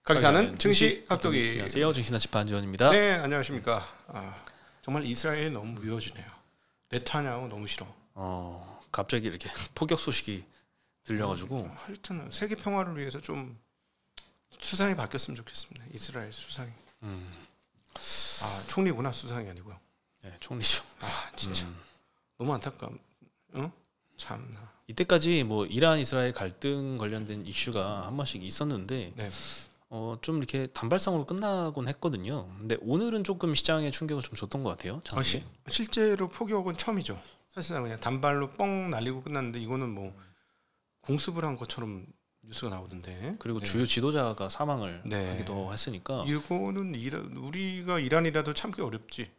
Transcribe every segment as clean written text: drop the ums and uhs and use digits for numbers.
거기 사는 증시 각도기. 안녕하세요. 증시나 집안지원입니다. 네, 안녕하십니까. 정말 이스라엘 너무 미워지네요. 네타냐후 너무 싫어. 갑자기 이렇게 폭격 소식이 들려가지고 하여튼 세계 평화를 위해서 좀 수상이 바뀌었으면 좋겠습니다. 이스라엘 수상이. 총리구나. 수상이 아니고요. 네, 총리죠. 진짜 너무 안타까움. 참나. 이때까지 뭐 이란 이스라엘 갈등 관련된 이슈가 한 번씩 있었는데 네. 좀 이렇게 단발성으로 끝나곤 했거든요. 근데 오늘은 조금 시장에 충격을 좀 줬던 것 같아요. 실제로 폭격은 처음이죠. 사실상 그냥 단발로 뻥 날리고 끝났는데 이거는 뭐 공습을 한 것처럼 뉴스가 나오던데. 그리고 주요 지도자가 사망을 하기도 했으니까 이거는 우리가 이란이라도 참기 어렵지.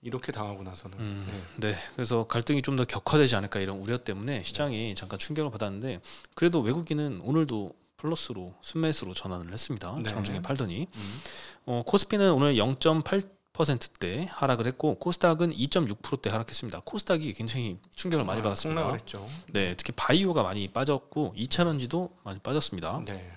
이렇게 당하고 나서는. 네. 그래서 갈등이 좀 더 격화되지 않을까 이런 우려 때문에 시장이 잠깐 충격을 받았는데 그래도 외국인은 오늘도 플러스로 순매수로 전환을 했습니다. 장중에 팔더니 코스피는 오늘 0.8%대 하락을 했고 코스닥은 2.6%대 하락했습니다. 코스닥이 굉장히 충격을 많이 받았습니다. 폭락을 했죠. 네, 특히 바이오가 많이 빠졌고 2,000원지도 많이 빠졌습니다. 네.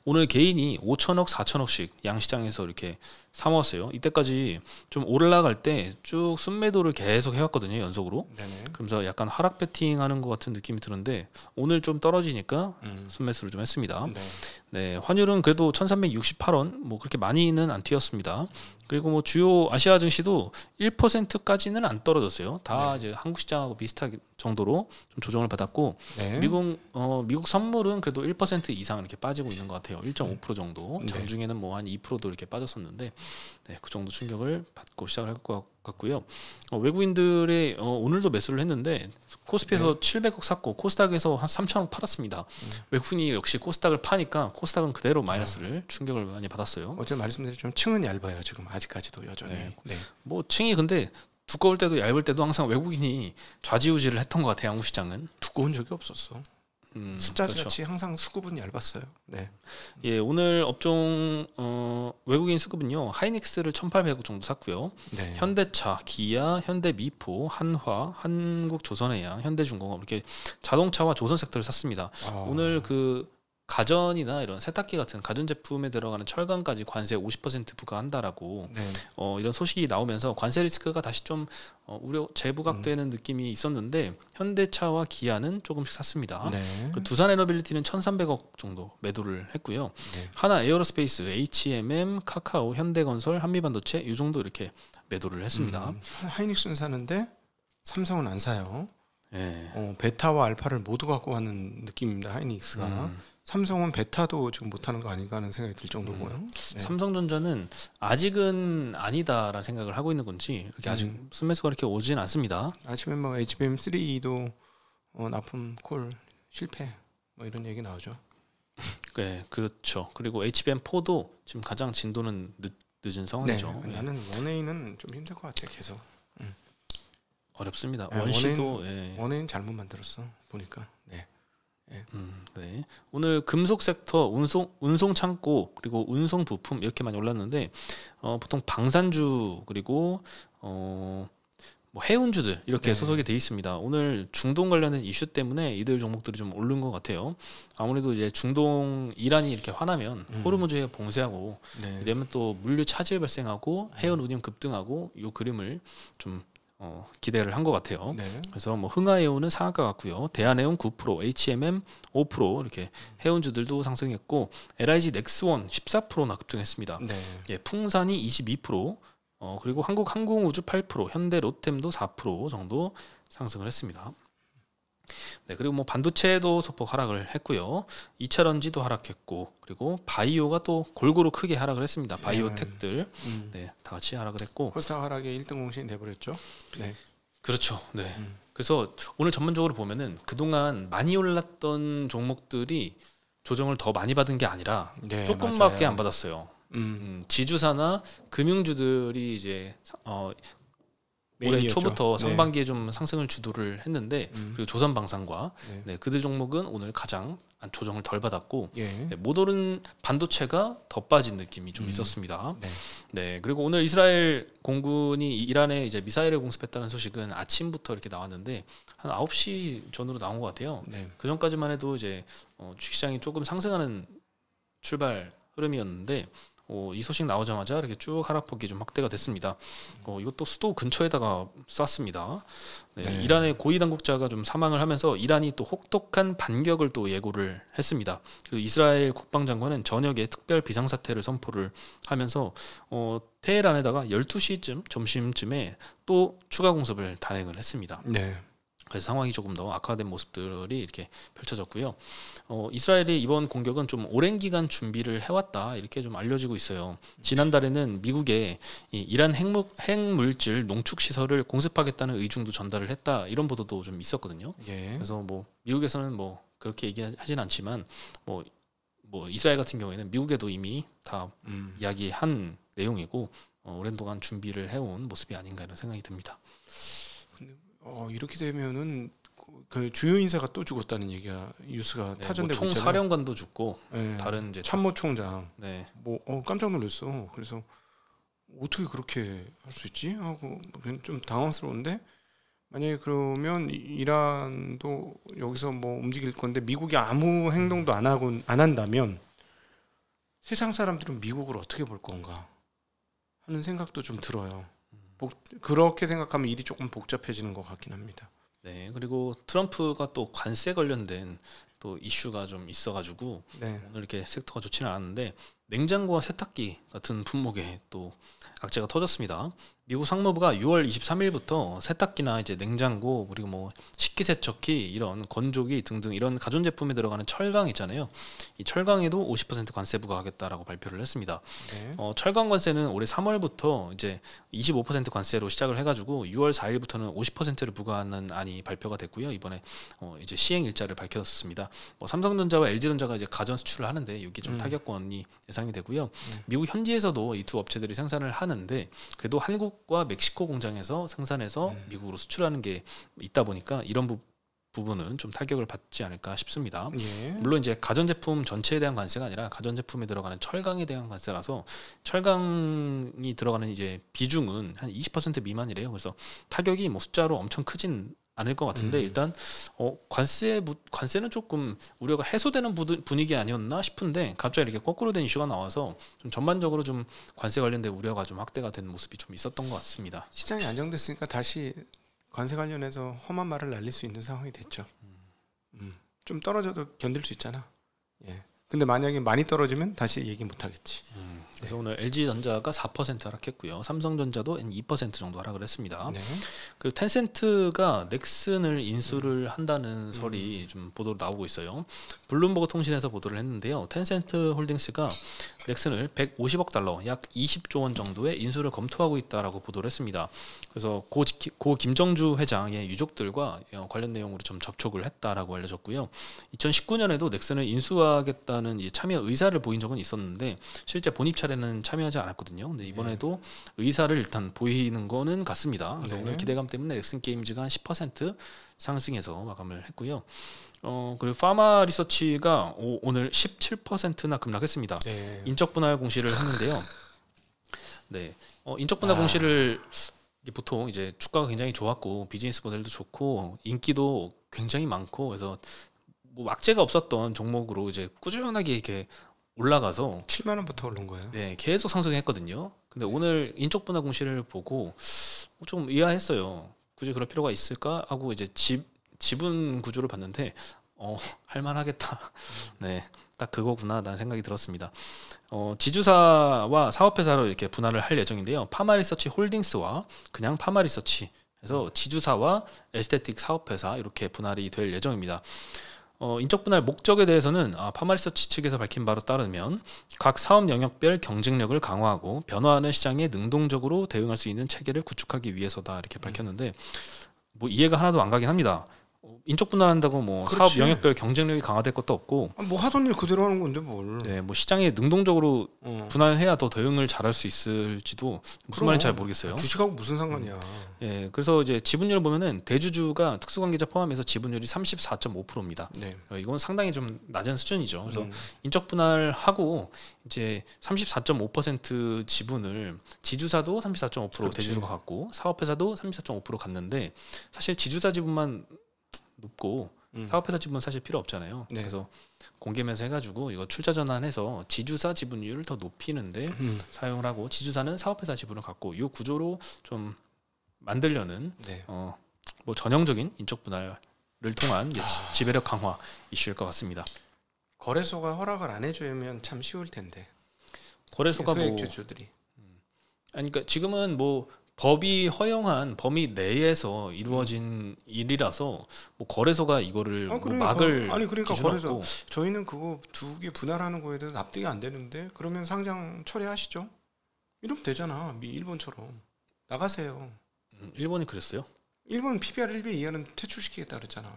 오늘 개인이 5천억, 4천억씩 양시장에서 이렇게 사모았어요. 이때까지 좀 올라갈 때 쭉 순매도를 계속 해왔거든요, 연속으로. 네네. 그러면서 약간 하락 배팅하는 것 같은 느낌이 드는데 오늘 좀 떨어지니까 순매수를 좀 했습니다. 네, 환율은 그래도 1,368원, 뭐 그렇게 많이는 안 튀었습니다. 그리고 뭐 주요 아시아 증시도 1%까지는 안 떨어졌어요. 다 이제 한국 시장하고 비슷하게 정도로 좀 조정을 받았고 미국 선물은 그래도 1% 이상 이렇게 빠지고 있는 것 같아요. 1.5% 정도. 장중에는 뭐 한 2%도 이렇게 빠졌었는데 그 정도 충격을 받고 시작을 할 것 같고요. 외국인들의 오늘도 매수를 했는데 코스피에서 700억 샀고 코스닥에서 한 3천억 팔았습니다. 외국인이 역시 코스닥을 파니까 코스닥은 그대로 마이너스를 충격을 많이 받았어요. 어제 말씀드린 좀 층은 얇아요. 지금 아직까지도 여전히. 뭐 층이 근데 두꺼울 때도 얇을 때도 항상 외국인이 좌지우지를 했던 것 같아요. 한국 시장은 두꺼운 적이 없었어. 숫자같이 항상 수급은 얇았어요. 네. 예, 오늘 업종 외국인 수급은요. 하이닉스를 1,800억 정도 샀고요. 현대차, 기아, 현대미포, 한화, 한국조선해양, 현대중공업 이렇게 자동차와 조선 섹터를 샀습니다. 오늘 그 가전이나 이런 세탁기 같은 가전제품에 들어가는 철강까지 관세 50% 부과한다라고 이런 소식이 나오면서 관세 리스크가 다시 좀 재부각되는 느낌이 있었는데 현대차와 기아는 조금씩 샀습니다. 그 두산에너빌리티는 1,300억 정도 매도를 했고요. 하나 에어로스페이스, H&M, 카카오, 현대건설, 한미반도체 이 정도 이렇게 매도를 했습니다. 하이닉스는 사는데 삼성은 안 사요. 베타와 알파를 모두 갖고 가는 느낌입니다. 하이닉스가. 삼성은 베타도 지금 못하는 거 아닌가 하는 생각이 들 정도고요. 삼성전자는 아직은 아니다라는 생각을 하고 있는 건지 이렇게 아직 순매수가 이렇게 오진 않습니다. 아침에 뭐 HBM3도 납품 콜 실패 뭐 이런 얘기 나오죠. 네, 그렇죠. 그리고 HBM4도 지금 가장 진도는 늦은 상황이죠. 나는 원웨이는 좀 힘들 것 같아. 계속 어렵습니다. 원시도 원웨이는 잘못 만들었어 보니까. 오늘 금속 섹터, 운송 창고 그리고 운송 부품 이렇게 많이 올랐는데 보통 방산주 그리고 뭐 해운주들 이렇게 소속이 돼 있습니다. 오늘 중동 관련된 이슈 때문에 이들 종목들이 좀 오른 것 같아요. 아무래도 이제 중동 이란이 이렇게 화나면 호르무즈에 봉쇄하고 이러면 또 물류 차질 발생하고 해운 운임 급등하고 이 그림을 좀 기대를 한 것 같아요. 그래서 뭐 흥하해운은 상한가 같고요. 대한해운 9%, H&M 5% 이렇게 해운주들도 상승했고 LIG 넥스원 14%나 급등했습니다. 풍산이 22%, 그리고 한국항공우주 8%, 현대로템도 4% 정도 상승을 했습니다. 그리고 뭐 반도체도 소폭 하락을 했고요. 2차전지도 하락했고 그리고 바이오가 또 골고루 크게 하락을 했습니다. 바이오텍들 다 같이 하락을 했고 코스닥 하락에 1등 공신이 돼버렸죠. 그렇죠. 그래서 오늘 전반적으로 보면은 그동안 많이 올랐던 종목들이 조정을 더 많이 받은 게 아니라 조금밖에 안 받았어요. 지주사나 금융주들이 이제 올해 초부터 상반기에 좀 상승을 주도를 했는데 그리고 조선방산과 그들 종목은 오늘 가장 조정을 덜 받았고 못 오른 반도체가 더 빠진 느낌이 좀 있었습니다. 그리고 오늘 이스라엘 공군이 이란에 이제 미사일을 공습했다는 소식은 아침부터 이렇게 나왔는데 한 9시 전으로 나온 것 같아요. 그 전까지만 해도 이제 주식시장이 조금 상승하는 출발 흐름이었는데 이 소식 나오자마자 이렇게 쭉 하락폭이 좀 확대가 됐습니다. 이것도 수도 근처에다가 쐈습니다. 네. 이란의 고위 당국자가 좀 사망을 하면서 이란이 또 혹독한 반격을 또 예고를 했습니다. 그리고 이스라엘 국방장관은 저녁에 특별 비상사태를 선포를 하면서 테헤란에다가 12시쯤 점심쯤에 또 추가 공습을 단행을 했습니다. 네. 그래서 상황이 조금 더 악화된 모습들이 이렇게 펼쳐졌고요. 이스라엘이 이번 공격은 좀 오랜 기간 준비를 해왔다 이렇게 좀 알려지고 있어요. 지난달에는 미국에 이 이란 핵물질 농축 시설을 공습하겠다는 의중도 전달을 했다 이런 보도도 좀 있었거든요. 예. 그래서 미국에서는 그렇게 얘기하진 않지만 이스라엘 같은 경우에는 미국에도 이미 다 이야기한 내용이고 오랜 동안 준비를 해온 모습이 아닌가 이런 생각이 듭니다. 이렇게 되면은 그 주요 인사가 또 죽었다는 얘기가 뉴스가 타전되고 있잖아요. 총사령관도 죽고 네. 다른 이제 참모총장. 네. 깜짝 놀랐어. 그래서 어떻게 그렇게 할 수 있지? 하고 좀 당황스러운데 만약에 그러면 이란도 여기서 움직일 건데 미국이 아무 행동도 안 한다면 세상 사람들은 미국을 어떻게 볼 건가 하는 생각도 좀 들어요. 그렇게 생각하면 일이 조금 복잡해지는 것 같긴 합니다. 네, 그리고 트럼프가 또 관세 관련된 또 이슈가 좀 있어가지고 네. 오늘 이렇게 섹터가 좋지는 않았는데 냉장고와 세탁기 같은 품목에 또 악재가 터졌습니다. 미국 상무부가 6월 23일부터 세탁기나 이제 냉장고 그리고 식기세척기 이런 건조기 등등 이런 가전제품에 들어가는 철강 있잖아요. 이 철강에도 50% 관세 부과하겠다라고 발표를 했습니다. 네. 철강 관세는 올해 3월부터 이제 25% 관세로 시작을 해가지고 6월 4일부터는 50%를 부과하는 안이 발표가 됐고요. 이번에 이제 시행 일자를 밝혔습니다. 삼성전자와 LG전자가 이제 가전 수출을 하는데 여기 좀 타격권이 예상이 되고요. 미국 현지에서도 이 두 업체들이 생산을 하는데 그래도 한국과 멕시코 공장에서 생산해서 미국으로 수출하는 게 있다 보니까 이런 부분은 좀 타격을 받지 않을까 싶습니다. 예. 물론 이제 가전제품 전체에 대한 관세가 아니라 가전제품에 들어가는 철강에 대한 관세라서 철강이 들어가는 이제 비중은 한 20% 미만이래요. 그래서 타격이 숫자로 엄청 크진 않을 것 같은데 일단 관세는 조금 우려가 해소되는 분위기 아니었나 싶은데 갑자기 이렇게 거꾸로 된 이슈가 나와서 좀 전반적으로 좀 관세 관련된 우려가 좀 확대가 된 모습이 좀 있었던 것 같습니다. 시장이 안정됐으니까 다시 관세 관련해서 험한 말을 날릴 수 있는 상황이 됐죠. 좀 떨어져도 견딜 수 있잖아. 예. 근데 만약에 많이 떨어지면 다시 얘기 못 하겠지. 그래서 오늘 LG전자가 4% 하락했고요. 삼성전자도 2% 정도 하락을 했습니다. 네. 그 텐센트가 넥슨을 인수를 한다는 설이 좀 보도로 나오고 있어요. 블룸버그 통신에서 보도를 했는데요. 텐센트 홀딩스가 넥슨을 150억 달러, 약 20조 원 정도의 인수를 검토하고 있다라고 보도를 했습니다. 그래서 고 김정주 회장의 유족들과 관련 내용으로 좀 접촉을 했다라고 알려졌고요. 2019년에도 넥슨을 인수하겠다는 참여 의사를 보인 적은 있었는데 실제 본입 차례는 참여하지 않았거든요. 근데 이번에도 의사를 일단 보이는 거는 같습니다. 그래서 오늘 기대감 때문에 넥슨 게임즈가 한 10% 상승해서 마감을 했고요. 그리고 파마 리서치가 오늘 17%나 급락했습니다. 네. 인적 분할 공시를 했는데요. 네, 인적 분할 공시를 보통 이제 주가가 굉장히 좋았고 비즈니스 모델도 좋고 인기도 굉장히 많고 그래서 악재가 없었던 종목으로 이제 꾸준하게 이렇게 올라가서 7만 원부터 오른 거예요. 네, 계속 상승했거든요. 근데 오늘 인적 분할 공시를 보고 좀 의아했어요. 굳이 그럴 필요가 있을까 하고 이제 지분 구조를 봤는데 할만하겠다. 네, 딱 그거구나라는 생각이 들었습니다. 지주사와 사업회사로 이렇게 분할을 할 예정인데요. 파마리서치 홀딩스와 그냥 파마리서치 해서 지주사와 에스테틱 사업회사 이렇게 분할이 될 예정입니다. 인적 분할 목적에 대해서는 파마리서치 측에서 밝힌 바로 따르면 각 사업 영역별 경쟁력을 강화하고 변화하는 시장에 능동적으로 대응할 수 있는 체계를 구축하기 위해서다 이렇게 밝혔는데 이해가 하나도 안 가긴 합니다. 인적 분할한다고 사업 영역별 경쟁력이 강화될 것도 없고 하던 일 그대로 하는 건데 뭘. 네, 시장에 능동적으로 분할해야 더 대응을 잘할 수 있을지도 무슨 말인지 잘 모르겠어요. 주식하고 무슨 상관이야. 예, 그래서 이제 지분율을 보면은 대주주가 특수관계자 포함해서 지분율이 34.5%입니다. 네. 이건 상당히 좀 낮은 수준이죠. 그래서 인적 분할하고 이제 34.5% 지분을 지주사도 34.5% 그렇지. 대주주가 갖고 사업회사도 34.5% 갖는데 사실 지주사 지분만 높고 사업회사 지분은 사실 필요 없잖아요. 네. 그래서 공개면서 해가지고 이거 출자 전환해서 지주사 지분율을 더 높이는데 사용을 하고 지주사는 사업회사 지분을 갖고 이 구조로 좀 만들려는 네. 뭐 전형적인 인적 분할을 통한 지배력 강화 이슈일 것 같습니다. 거래소가 허락을 안 해주면 참 쉬울 텐데. 거래소가 뭐 소액주주들이. 아니 그러니까 지금은 뭐 법이 허용한 범위 내에서 이루어진 일이라서 뭐 거래소가 이거를 뭐 막을 그러니까 기준은 거래소 없고. 저희는 그거 두 개 분할하는 거에 대해서 납득이 안 되는데 그러면 상장 철회하시죠. 이러면 되잖아. 일본처럼 나가세요. 일본이 그랬어요? 일본 PBR 1배 이하는 퇴출시키겠다 그랬잖아.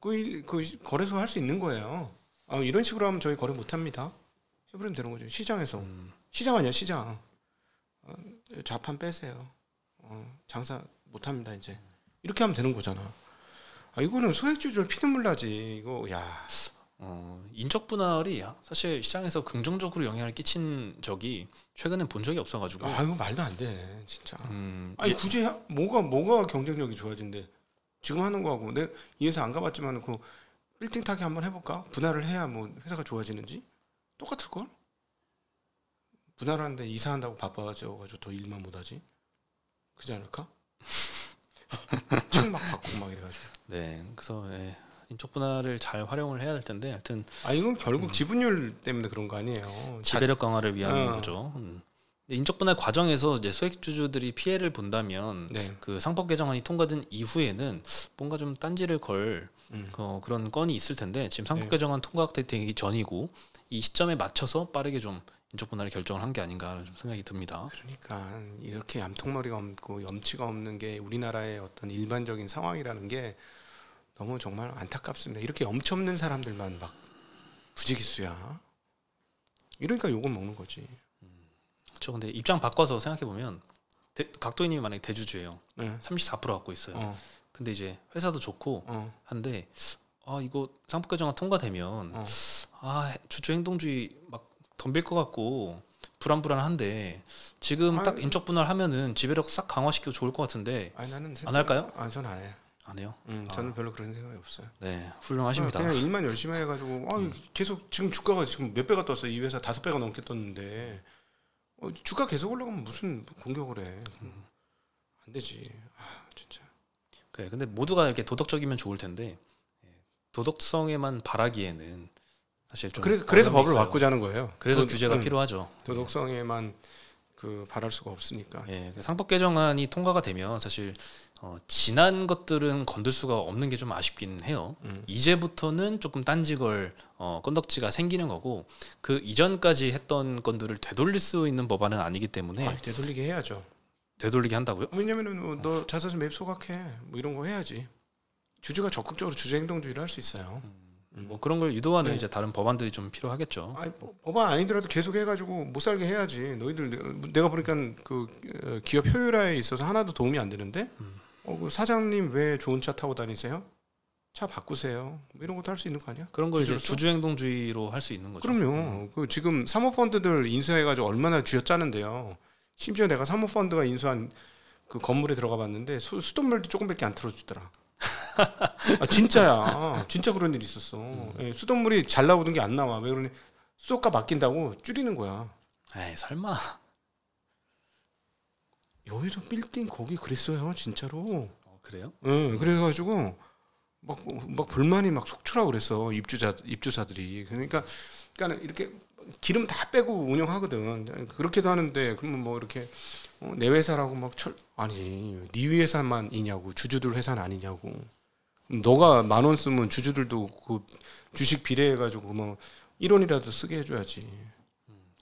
그 거래소 할 수 있는 거예요. 이런 식으로 하면 저희 거래 못 합니다. 해버리면 되는 거죠. 시장에서. 시장 아니야 시장. 좌판 빼세요. 장사 못 합니다 이제. 이렇게 하면 되는 거잖아. 이거는 소액주주를 피눈물 나지. 이거 야. 인적 분할이 사실 시장에서 긍정적으로 영향을 끼친 적이 최근에 본 적이 없어가지고. 이거 말도 안 돼, 진짜. 굳이 뭐가 경쟁력이 좋아진대. 지금 하는 거하고 내 이 회사 안 가봤지만 그 빌딩 타기 한번 해볼까? 분할을 해야 뭐 회사가 좋아지는지 똑같을 걸? 분할하는데 이사한다고 바빠져가지고 더 일만 못하지. 그지 않을까? 층 막 바꾸고 막 이래가지고. 네, 그래서 인적 분할을 잘 활용을 해야 될 텐데, 하여튼 이건 결국 지분율 때문에 그런 거 아니에요. 지배력 강화를 위한 거죠. 인적 분할 과정에서 이제 소액주주들이 피해를 본다면 네. 그 상법 개정안이 통과된 이후에는 뭔가 좀 딴지를 걸 그런 건이 있을 텐데 지금 상법 개정안 통과되기 전이고 이 시점에 맞춰서 빠르게 좀 인적 분할을 결정을 한 게 아닌가 좀 생각이 듭니다. 그러니까 이렇게 얌통머리가 없고 염치가 없는 게 우리나라의 어떤 일반적인 상황이라는 게 너무 정말 안타깝습니다. 이렇게 염치 없는 사람들만 막 부지기수야. 이러니까 욕을 먹는 거지. 그렇죠. 근데 입장 바꿔서 생각해 보면 각도인님이 만약에 대주주예요. 네. 34% 갖고 있어요. 근데 이제 회사도 좋고 한데 이거 상법 개정안 통과되면 주주 행동주의 막 덤빌 것 같고 불안한데 지금 딱 인적 분할하면은 지배력 싹 강화시키고 좋을 것 같은데 나는 안 할까요? 저는 안 해요. 안 해요? 저는 별로 그런 생각이 없어요. 네, 훌륭하십니다. 그냥 일만 열심히 해가지고 계속 지금 주가가 지금 몇 배가 떴어요. 이 회사 5배가 넘게 떴는데 주가 계속 올라가면 무슨 공격을 해? 안 되지. 진짜. 그래, 근데 모두가 이렇게 도덕적이면 좋을 텐데 도덕성에만 바라기에는 사실 좀 그래서 법을 바꾸자는 거예요. 그래서 규제가 필요하죠. 도덕성에만 바랄 수가 없으니까. 상법 개정안이 통과가 되면 사실 지난 것들은 건들 수가 없는 게 좀 아쉽긴 해요. 이제부터는 조금 딴지걸 건덕지가 생기는 거고 그 이전까지 했던 건들을 되돌릴 수 있는 법안은 아니기 때문에 되돌리게 해야죠. 되돌리게 한다고요? 왜냐면은 너 자사주 매입 소각해 뭐 이런 거 해야지. 주주가 적극적으로 주주 행동주의를 할 수 있어요. 뭐 그런 걸 유도하는 이제 다른 법안들이 좀 필요하겠죠. 법안 아니더라도 계속 해가지고 못 살게 해야지. 너희들 내가 보니까 그 기업 효율화에 있어서 하나도 도움이 안 되는데 그 사장님 왜 좋은 차 타고 다니세요? 차 바꾸세요. 뭐 이런 것도 할 수 있는 거 아니야? 그런 걸 이제 주주 행동주의로 할 수 있는 거죠. 그럼요. 그 지금 사모펀드들 인수해가지고 얼마나 쥐어짜는데요. 심지어 내가 사모펀드가 인수한 그 건물에 들어가 봤는데 수돗물도 조금밖에 안 틀어주더라. 진짜야. 진짜 그런 일이 있었어. 수돗물이 잘 나오던 게 안 나와. 왜 그러니? 수도가 맡긴다고 줄이는 거야. 에이 설마. 여의도 빌딩 거기 그랬어요, 진짜로. 그래요? 그래가지고 막 불만이 막 속출하고 그랬어 입주사들이. 그러니까 이렇게 기름 다 빼고 운영하거든. 그렇게도 하는데 그러면 뭐 이렇게 내 회사라고 막 아니 네 회사만이냐고 주주들 회사는 아니냐고. 너가 10,000원 쓰면 주주들도 그 주식 비례해가지고 뭐 1원이라도 쓰게 해줘야지.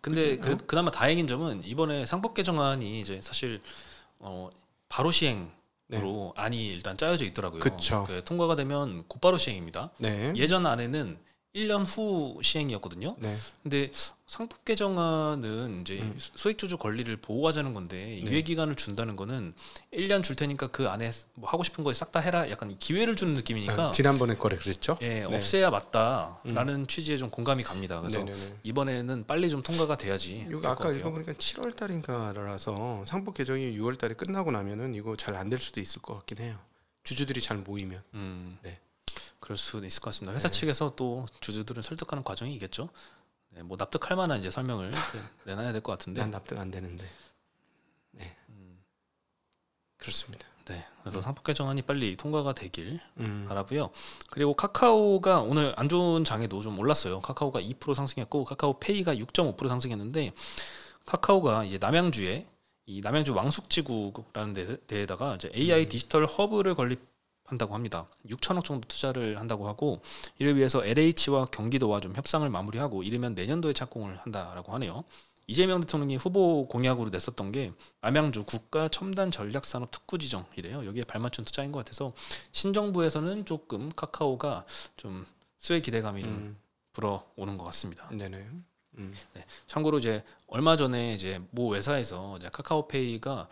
근데 그나마 다행인 점은 이번에 상법 개정안이 이제 사실 바로 시행으로 안이 일단 짜여져 있더라고요. 그쵸. 통과가 되면 곧바로 시행입니다. 네. 예전 안에는 1년 후 시행이었거든요. 네. 근데 상법 개정안은 이제 소액주주 권리를 보호하자는 건데 유예 기간을 준다는 거는 1년 줄 테니까 그 안에 뭐 하고 싶은 거에 싹 다 해라. 약간 기회를 주는 느낌이니까. 지난번에 거래 그랬죠? 없애야 맞다라는 취지에 좀 공감이 갑니다. 그래서 이번에는 빨리 좀 통과가 돼야지. 이거 아까 읽어보니까 7월 달인가라서 상법 개정이 6월 달에 끝나고 나면은 이거 잘 안 될 수도 있을 것 같긴 해요. 주주들이 잘 모이면. 네. 그럴 수 있을 것 같습니다. 회사 측에서 또 주주들은 설득하는 과정이 있겠죠. 네, 뭐 납득할 만한 이제 설명을 내놔야 될 것 같은데. 난 납득 안 되는데. 네. 그렇습니다. 네, 그래서 상법 개정안이 빨리 통과가 되길 바라고요. 그리고 카카오가 오늘 안 좋은 장에도 좀 올랐어요. 카카오가 2% 상승했고 카카오페이가 6.5% 상승했는데 카카오가 이제 남양주에 이 남양주 왕숙지구라는 데에다가 이제 AI 디지털 허브를 건립한다고 합니다. 6천억 정도 투자를 한다고 하고 이를 위해서 LH와 경기도와 좀 협상을 마무리하고 이르면 내년도에 착공을 한다라고 하네요. 이재명 대통령이 후보 공약으로 냈었던 게 남양주 국가 첨단 전략산업 특구 지정이래요. 여기에 발맞춘 투자인 것 같아서 신정부에서는 조금 카카오가 좀 수혜 기대감이 좀 불어오는 것 같습니다. 네네. 네, 참고로 이제 얼마 전에 이제 모 회사에서 이제 카카오페이가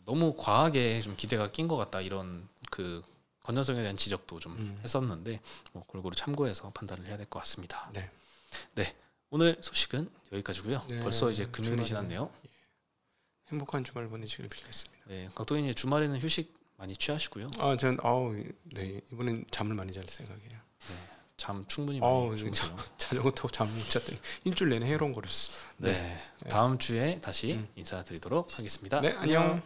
너무 과하게 좀 기대가 낀 것 같다 이런 그 건전성에 대한 지적도 좀 했었는데 골고루 참고해서 판단을 해야 될 것 같습니다. 네. 네. 오늘 소식은 여기까지고요. 네, 벌써 이제 금요일이 지났네요. 행복한 주말 보내시길 빌겠습니다. 네, 각도인이 주말에는 휴식 많이 취하시고요. 전 네, 이번엔 잠을 많이 잘 생각해요. 네, 잠 충분히 많이 주무세요. 자전거 타고 잠 못 잤더니 일주일 내내 해롱거렸어. 네, 다음 주에 다시 인사드리도록 하겠습니다. 네, 안녕.